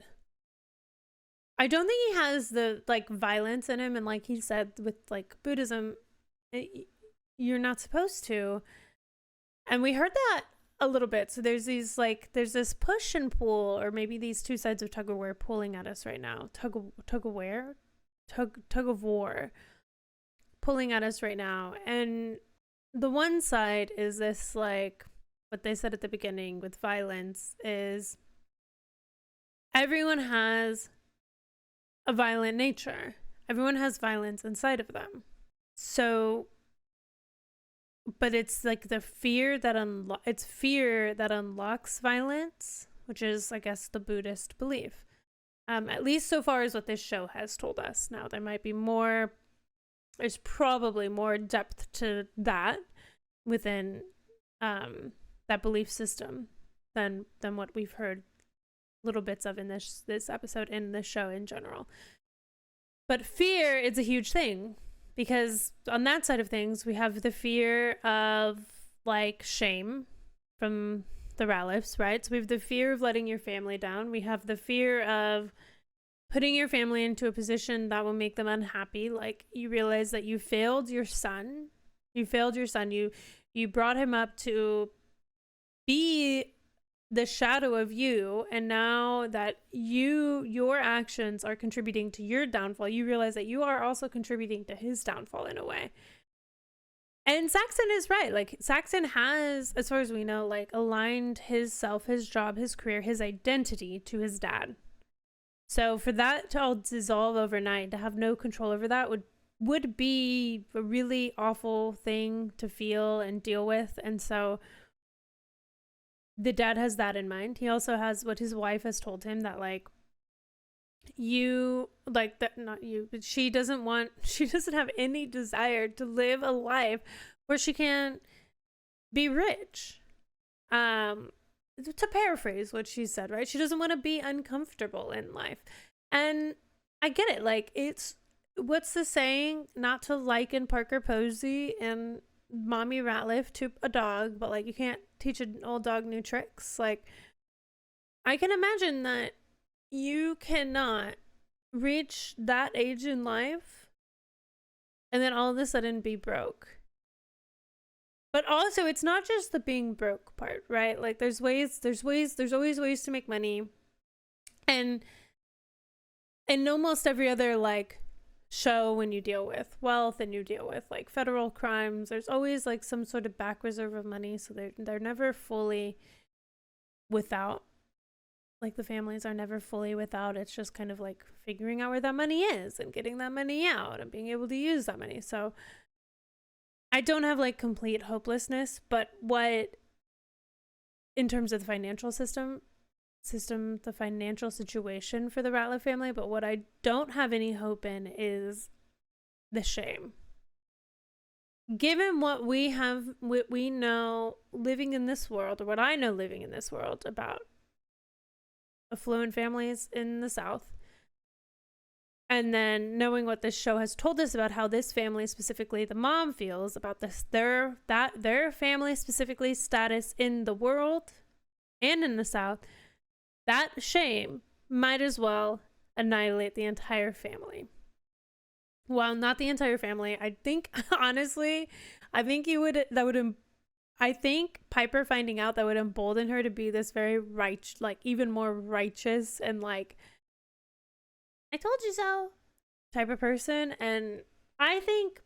Speaker 1: I don't think he has the like violence in him, and like he said with like Buddhism, you're not supposed to. And we heard that a little bit. So there's these like there's this push and pull, or maybe these two sides of tug of war pulling at us right now. Tug of war pulling at us right now. And the one side is this like what they said at the beginning with violence is everyone has a violent nature. Everyone has violence inside of them. So, but it's like the fear that it's fear that unlocks violence, which is, I guess, the Buddhist belief. At least so far as what this show has told us. Now, there might be more, there's probably more depth to that within that belief system than what we've heard little bits of in this episode, in this show in general. But fear is a huge thing, because on that side of things, we have the fear of like shame from the Ralphs, right? So we have the fear of letting your family down. We have the fear of putting your family into a position that will make them unhappy. Like you realize that you failed your son. You brought him up to be the shadow of you, and now that your actions are contributing to your downfall, you realize that you are also contributing to his downfall in a way. And Saxon is right. Like Saxon has, as far as we know, like aligned his self, his job, his career, his identity to his dad. So for that to all dissolve overnight, to have no control over that would be a really awful thing to feel and deal with. And so the dad has that in mind. He also has what his wife has told him, that like you like that, not you, but she doesn't have any desire to live a life where she can be rich. To paraphrase what she said, right? She doesn't want to be uncomfortable in life. And I get it. Like it's, what's the saying? Not to liken Parker Posey and Mommy Ratliff to a dog, but like you can't teach an old dog new tricks. Like I can imagine that you cannot reach that age in life and then all of a sudden be broke. But also it's not just the being broke part, right? Like there's always ways to make money. And in almost every other like show, when you deal with wealth and you deal with like federal crimes, there's always like some sort of back reserve of money, so they're never fully without. Like the families are never fully without. It's just kind of like figuring out where that money is and getting that money out and being able to use that money. So I don't have like complete hopelessness, but what, in terms of the financial the financial situation for the Ratliff family, but what I don't have any hope in is the shame. Given what we know living in this world, or what I know living in this world about affluent families in the South, and then knowing what this show has told us about how this family, specifically the mom, feels about this, their family specifically status in the world and in the South, that shame might as well annihilate the entire family. Well, not the entire family. I think, honestly, I think Piper finding out that would embolden her to be this very even more righteous and like, I told you so type of person. And I think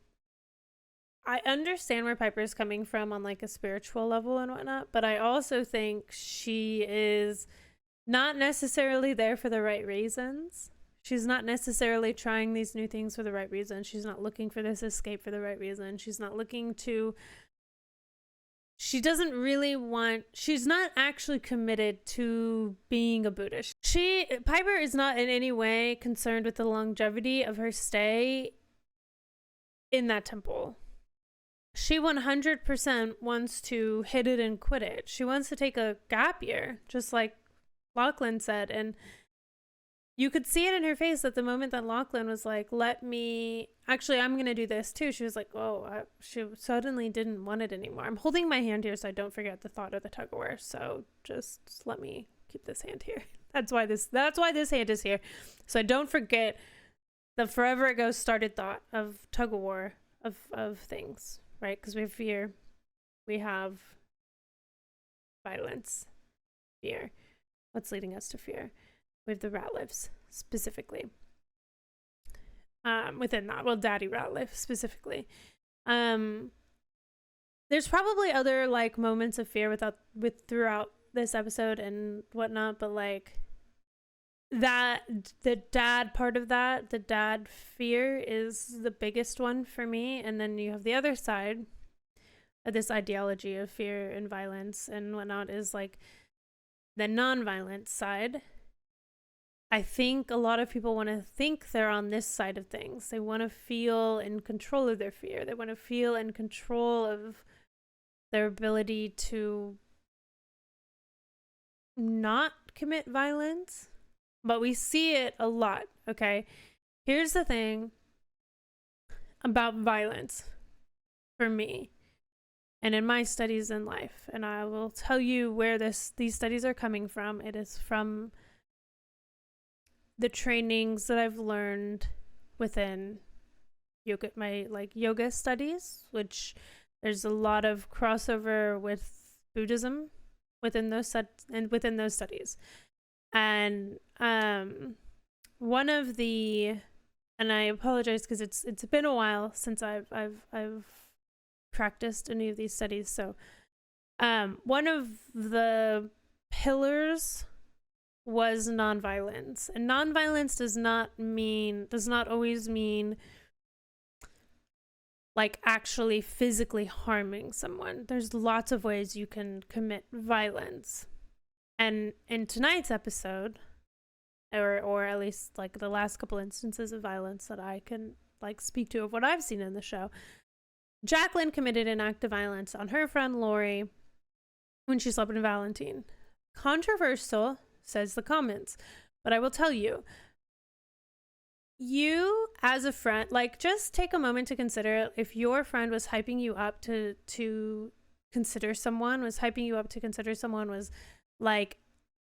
Speaker 1: I understand where Piper is coming from on like a spiritual level and whatnot, but I also think she is not necessarily there for the right reasons. She's not necessarily trying these new things for the right reason. She's not looking for this escape for the right reason. She's not she's not actually committed to being a Buddhist. Piper is not in any way concerned with the longevity of her stay in that temple. she 100% wants to hit it and quit it. She wants to take a gap year, just like Lachlan said. And you could see it in her face at the moment that Lachlan was like, I'm going to do this too. She was like, she suddenly didn't want it anymore. I'm holding my hand here so I don't forget the thought of the tug of war. So just let me keep this hand here. That's why this hand is here. So I don't forget the forever ago started thought of tug of war of things, right? Because we have fear, we have violence, fear. What's leading us to fear? We have the Ratliffs specifically. Within that, well, Daddy Ratliff specifically. There's probably other like moments of fear throughout this episode and whatnot, but like that, the dad part of that, the dad fear is the biggest one for me. And then you have the other side of this ideology of fear and violence and whatnot is like the non-violent side. I think a lot of people want to think they're on this side of things. They want to feel in control of their fear. They want to feel in control of their ability to not commit violence. But we see it a lot, okay? Here's the thing about violence for me and in my studies in life. And I will tell you where these studies are coming from. It is from the trainings that I've learned within yoga studies, which there's a lot of crossover with Buddhism within those studies. And one of the, and I apologize because it's been a while since I've practiced any of these studies. So one of the pillars was nonviolence, and nonviolence does not always mean like actually physically harming someone. There's lots of ways you can commit violence. And in tonight's episode, or at least like the last couple instances of violence that I can like speak to of what I've seen in the show, Jacqueline committed an act of violence on her friend Lori when she slept with Valentine. Controversial, says the comments, but I will tell you, you as a friend, like just take a moment to consider if your friend was hyping you up to consider someone, was like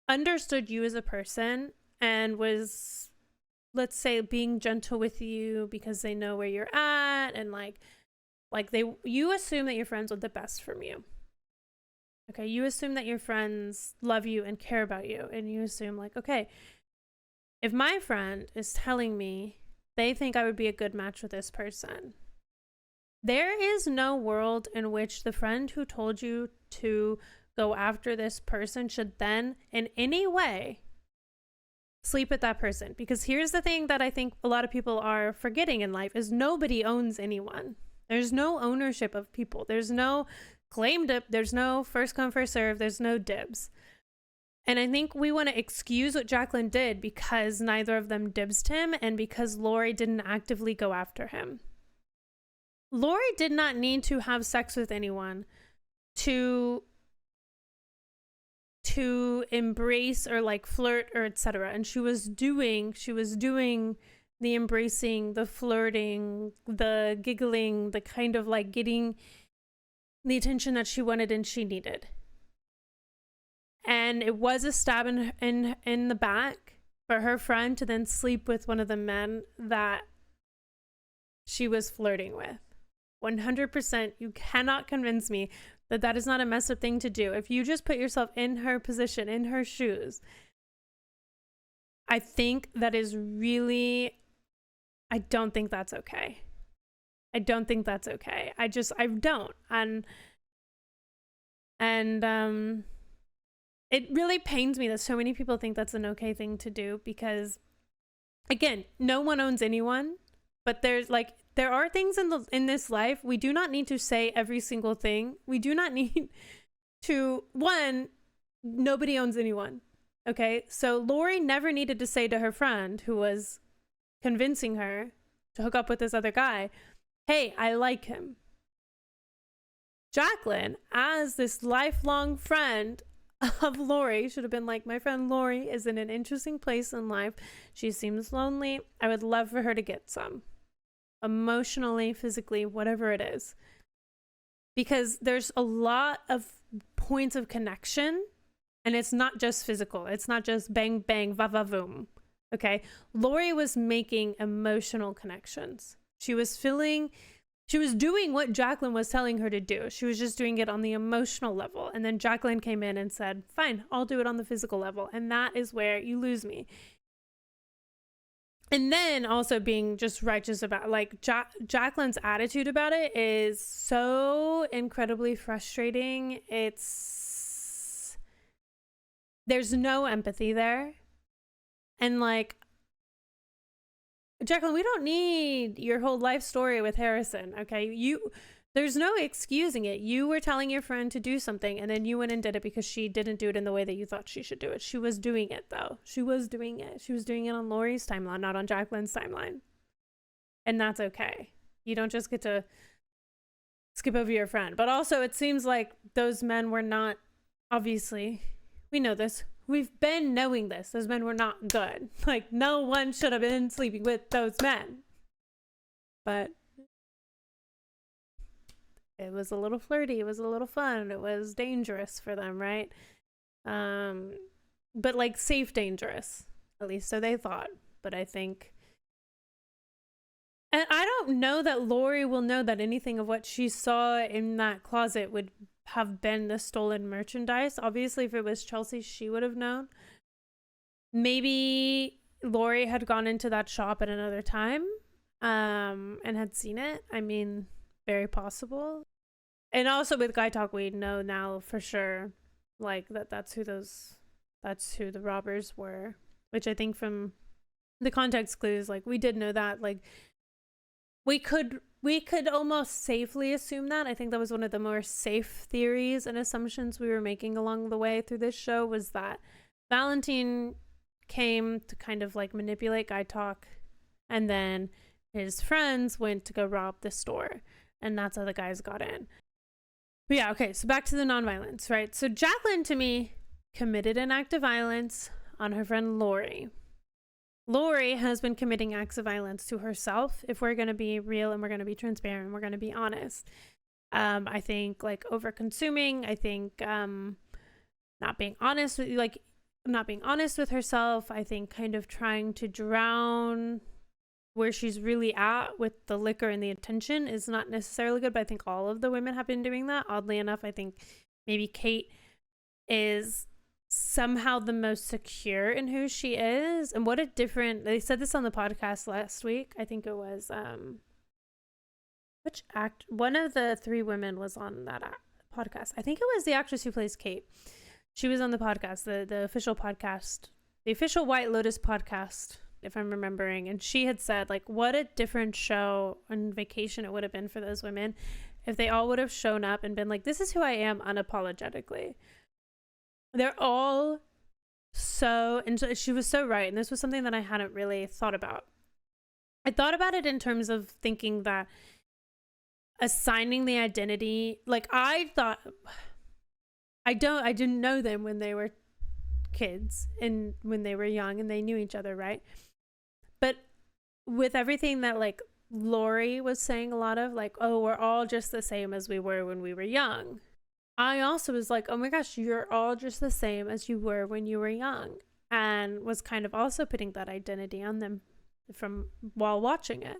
Speaker 1: understood you as a person and was, let's say, being gentle with you because they know where you're at, and you assume that your friends want the best from you. Okay, you assume that your friends love you and care about you, and you assume like, okay, if my friend is telling me they think I would be a good match with this person, there is no world in which the friend who told you to go after this person should then in any way sleep with that person. Because here's the thing that I think a lot of people are forgetting in life is nobody owns anyone. There's no ownership of people. There's no claim dip. There's no first come, first serve. There's no dibs. And I think we want to excuse what Jacqueline did because neither of them dibsed him and because Lori didn't actively go after him. Lori did not need to have sex with anyone to embrace or like flirt or etc. And she was doing the embracing, the flirting, the giggling, the kind of like getting the attention that she wanted and she needed. And it was a stab in the back for her friend to then sleep with one of the men that she was flirting with. 100%, you cannot convince me that that is not a messed up thing to do. If you just put yourself in her position, in her shoes, I think that is really, I don't think that's okay. I don't. And it really pains me that so many people think that's an okay thing to do because, again, no one owns anyone, but there are things in this life we do not need to say every single thing. We do not need to, nobody owns anyone. Okay, so Lori never needed to say to her friend who was convincing her to hook up with this other guy, hey, I like him. Jacqueline, as this lifelong friend of Lori, should have been like, my friend Lori is in an interesting place in life. She seems lonely. I would love for her to get some. Emotionally, physically, whatever it is. Because there's a lot of points of connection, and it's not just physical. It's not just bang, bang, va, va, voom. Okay? Lori was making emotional connections. She was doing what Jacqueline was telling her to do. She was just doing it on the emotional level. And then Jacqueline came in and said, fine, I'll do it on the physical level. And that is where you lose me. And then also being just righteous about, like, Jacqueline's attitude about it is so incredibly frustrating. There's no empathy there. And, like, Jacqueline, we don't need your whole life story with Harrison, okay? There's no excusing it. You were telling your friend to do something, and then you went and did it because she didn't do it in the way that you thought she should do it. She was doing it, though. She was doing it. She was doing it on Lori's timeline, not on Jacqueline's timeline. And that's okay. You don't just get to skip over your friend. But also, it seems like those men were not, obviously, we know this. We've been knowing this. Those men were not good. Like, no one should have been sleeping with those men. But it was a little flirty. It was a little fun. It was dangerous for them, right? But, like, safe dangerous. At least so they thought. But I think... And I don't know that Lori will know that anything of what she saw in that closet would have been the stolen merchandise. Obviously, if it was Chelsea, she would have known. Maybe Lori had gone into that shop at another time and had seen it. I mean, very possible. And also with Guy Talk, we know now for sure, like, that's who the robbers were. Which I think from the context clues, like, we did know that. Like, we could almost safely assume that. I think that was one of the more safe theories and assumptions we were making along the way through this show, was that Valentine came to kind of, like, manipulate Guy Talk, and then his friends went to go rob the store, and that's how the guys got in. But yeah, okay, so back to the nonviolence, right? So Jacqueline, to me, committed an act of violence on her friend Lori. Lori has been committing acts of violence to herself, if we're going to be real and we're going to be transparent and we're going to be honest. I think, like, over consuming. I think not being honest with herself. I think kind of trying to drown where she's really at with the liquor and the attention is not necessarily good, but I think all of the women have been doing that. Oddly enough, I think maybe Kate is somehow the most secure in who she is. And what a different, they said this on the podcast last week. I think it was one of the three women was on that podcast. I think it was the actress who plays Kate. She was on the podcast, the official podcast, the official White Lotus podcast, if I'm remembering. And she had said, like, what a different show and vacation it would have been for those women if they all would have shown up and been like, this is who I am unapologetically. They're all so, and she was so right. And this was something that I hadn't really thought about. I thought about it in terms of thinking that assigning the identity, like, I thought, I didn't know them when they were kids and when they were young and they knew each other, right? But with everything that, like, Lori was saying a lot of, like, oh, we're all just the same as we were when we were young. I also was like, oh my gosh, you're all just the same as you were when you were young. And was kind of also putting that identity on them from while watching it.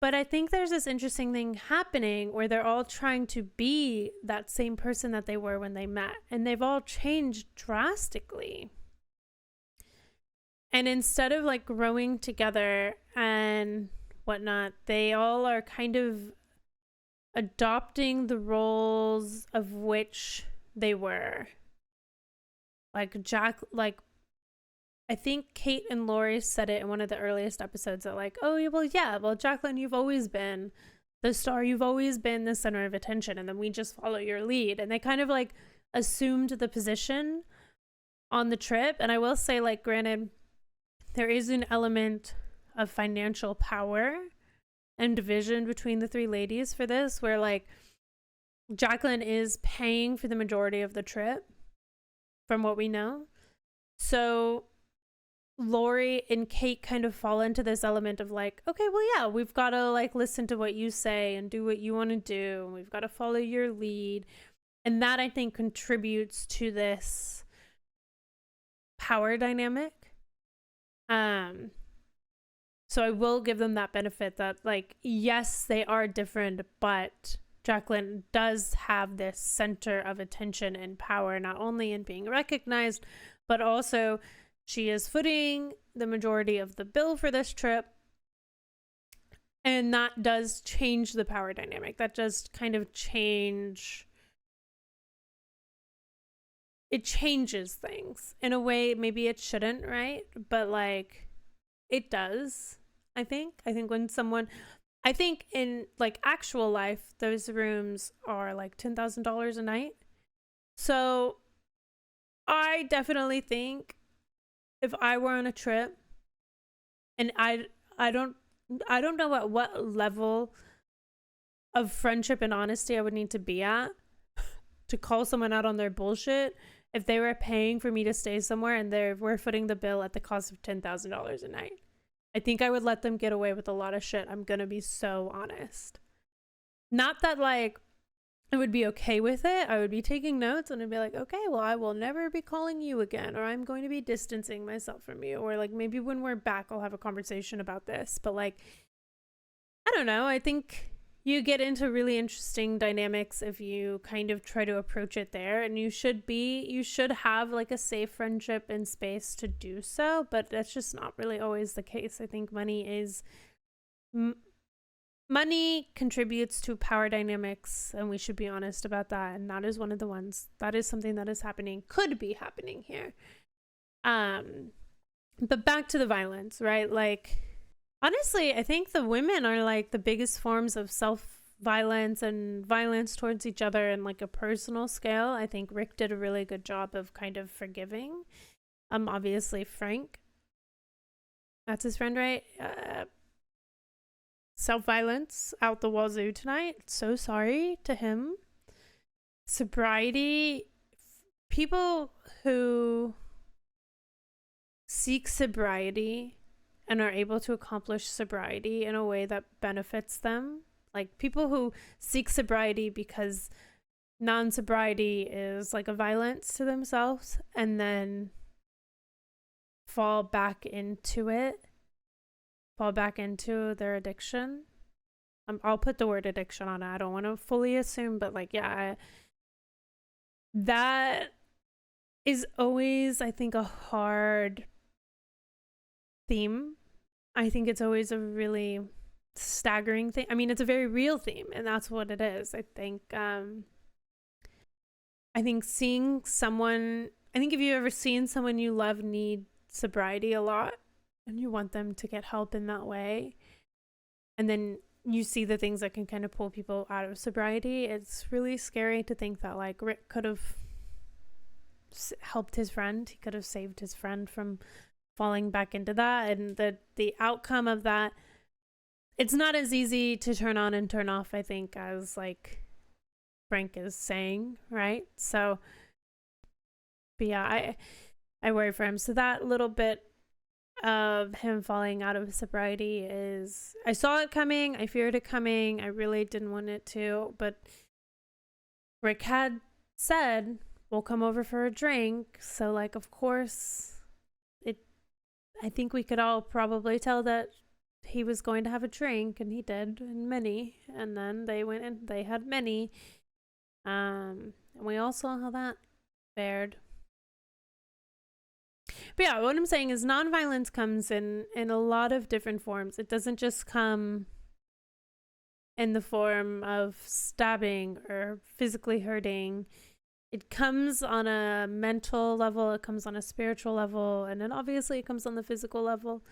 Speaker 1: But I think there's this interesting thing happening where they're all trying to be that same person that they were when they met. And they've all changed drastically. And instead of, like, growing together and whatnot, they all are kind of adopting the roles of which they were. Like, I think Kate and Lori said it in one of the earliest episodes that, like, oh, well, Jacqueline, you've always been the star. You've always been the center of attention. And then we just follow your lead. And they kind of, like, assumed the position on the trip. And I will say, like, granted, there is an element of financial power and division between the three ladies for this, where, like, Jacqueline is paying for the majority of the trip, from what we know. So Lori and Kate kind of fall into this element of like, okay, well, yeah, we've got to like listen to what you say and do what you want to do. We've got to follow your lead. And that, I think, contributes to this power dynamic. So I will give them that benefit that, like, yes, they are different, but Jacqueline does have this center of attention and power, not only in being recognized, but also she is footing the majority of the bill for this trip. And that does change the power dynamic. That does kind of change. It changes things in a way maybe it shouldn't, right? But like it does, I think. I think when someone, I think in like actual life, those rooms are like $10,000 a night. So I definitely think if I were on a trip and I don't know at what level of friendship and honesty I would need to be at to call someone out on their bullshit if they were paying for me to stay somewhere and we're footing the bill at the cost of $10,000 a night. I think I would let them get away with a lot of shit. I'm gonna be so honest. Not that like I would be okay with it. I would be taking notes and I'd be like, okay, well, I will never be calling you again, or I'm going to be distancing myself from you, or like maybe when we're back I'll have a conversation about this. But like, I don't know, I think you get into really interesting dynamics if you kind of try to approach it there, and you should have like a safe friendship and space to do so, but that's just not really always the case. I think money contributes to power dynamics, and we should be honest about that, and that is one of the ones. That is something that is happening, could be happening here. But back to the violence, right? Like, honestly, I think the women are like the biggest forms of self-violence and violence towards each other in like a personal scale. I think Rick did a really good job of kind of forgiving. Obviously Frank, that's his friend, right? Self-violence out the wazoo tonight. So sorry to him. Sobriety, people who seek sobriety and are able to accomplish sobriety in a way that benefits them. Like people who seek sobriety because non-sobriety is like a violence to themselves and then fall back into their addiction. I'll put the word addiction on it. I don't want to fully assume, but like, yeah, that is always, I think, a hard theme. I think it's always a really staggering thing. I mean, it's a very real theme, and that's what it is. I think seeing someone, I think if you've ever seen someone you love need sobriety a lot and you want them to get help in that way, and then you see the things that can kind of pull people out of sobriety, it's really scary to think that like Rick could have helped his friend. He could have saved his friend from falling back into that, and the outcome of that, it's not as easy to turn on and turn off, I think, as like Frank is saying, right? So, but yeah, I worry for him. So that little bit of him falling out of sobriety is, I saw it coming, I feared it coming, I really didn't want it to, but Rick had said, we'll come over for a drink, so like, of course, I think we could all probably tell that he was going to have a drink, and he did, and many, and then they went and they had many, and we all saw how that fared. But yeah, what I'm saying is nonviolence comes in a lot of different forms. It doesn't just come in the form of stabbing or physically hurting. It comes on a mental level, it comes on a spiritual level, and then obviously it comes on the physical level.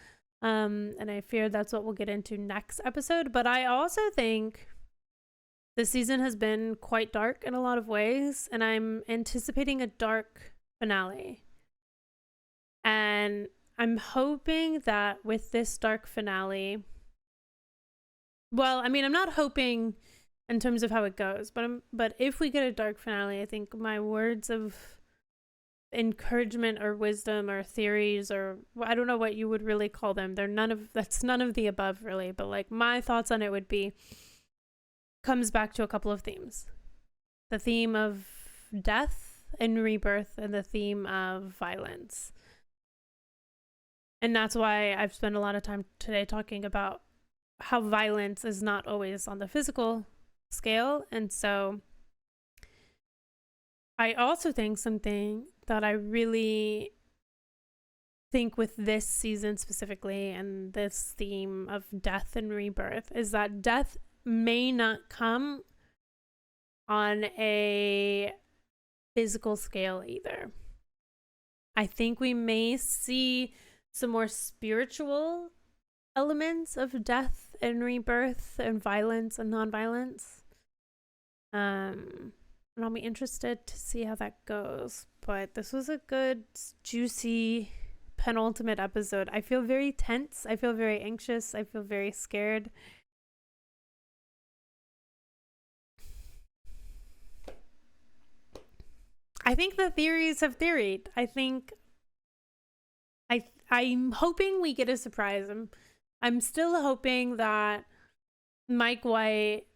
Speaker 1: And I fear that's what we'll get into next episode. But I also think the season has been quite dark in a lot of ways, and I'm anticipating a dark finale. And I'm hoping that with this dark finale, well, I mean, I'm not hoping in terms of how it goes. But if we get a dark finale, I think my words of encouragement or wisdom or theories, or I don't know what you would really call them, that's none of the above really, but like my thoughts on it would be, comes back to a couple of themes: the theme of death and rebirth, and the theme of violence. And that's why I've spent a lot of time today talking about how violence is not always on the physical scale. And so I also think something that I really think with this season specifically, and this theme of death and rebirth, is that death may not come on a physical scale either. I think we may see some more spiritual elements of death and rebirth and violence and non-violence. And I'll be interested to see how that goes. But this was a good, juicy penultimate episode. I feel very tense. I feel very anxious. I feel very scared. I think the theories have theoried. I'm hoping we get a surprise. I'm still hoping that Mike White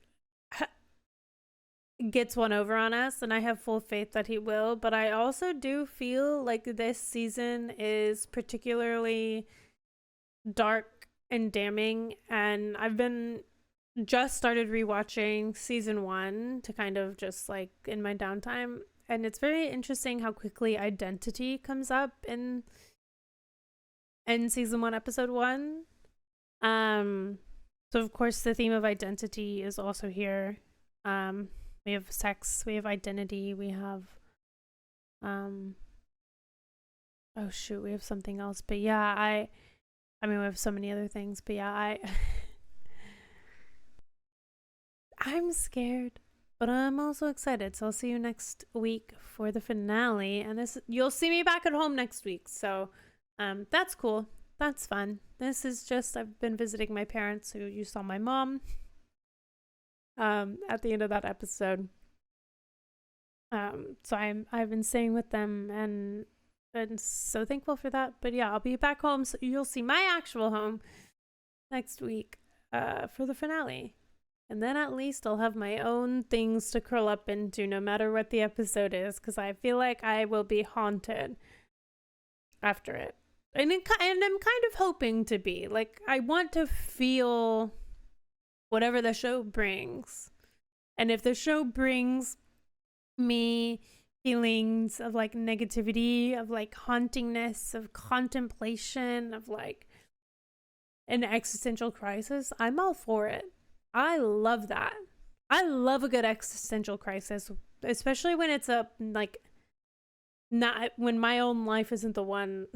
Speaker 1: gets one over on us, and I have full faith that he will. But I also do feel like this season is particularly dark and damning, and I've been just started rewatching season 1 to kind of just like in my downtime, and it's very interesting how quickly identity comes up in season 1, episode 1. So of course the theme of identity is also here. We have sex, we have identity, we have oh shoot, we have something else. But yeah, I mean we have so many other things, but yeah, I'm scared, but I'm also excited. So I'll see you next week for the finale, and you'll see me back at home next week. So that's cool. That's fun. This is just, I've been visiting my parents, who you saw my mom at the end of that episode. So I've been staying with them, and so thankful for that. But yeah, I'll be back home, so you'll see my actual home next week for the finale. And then at least I'll have my own things to curl up into no matter what the episode is, because I feel like I will be haunted after it. And I'm kind of hoping to be. Like, I want to feel whatever the show brings. And if the show brings me feelings of like negativity, of like hauntingness, of contemplation, of like an existential crisis, I'm all for it. I love that. I love a good existential crisis, especially when it's not when my own life isn't the one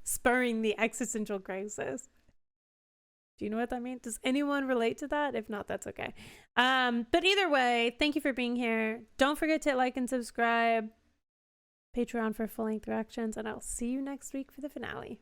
Speaker 1: spurring the existential crisis. Do you know what that means? Does anyone relate to that? If not, that's okay. But either way, thank you for being here. Don't forget to like and subscribe. Patreon for full-length reactions, and I'll see you next week for the finale.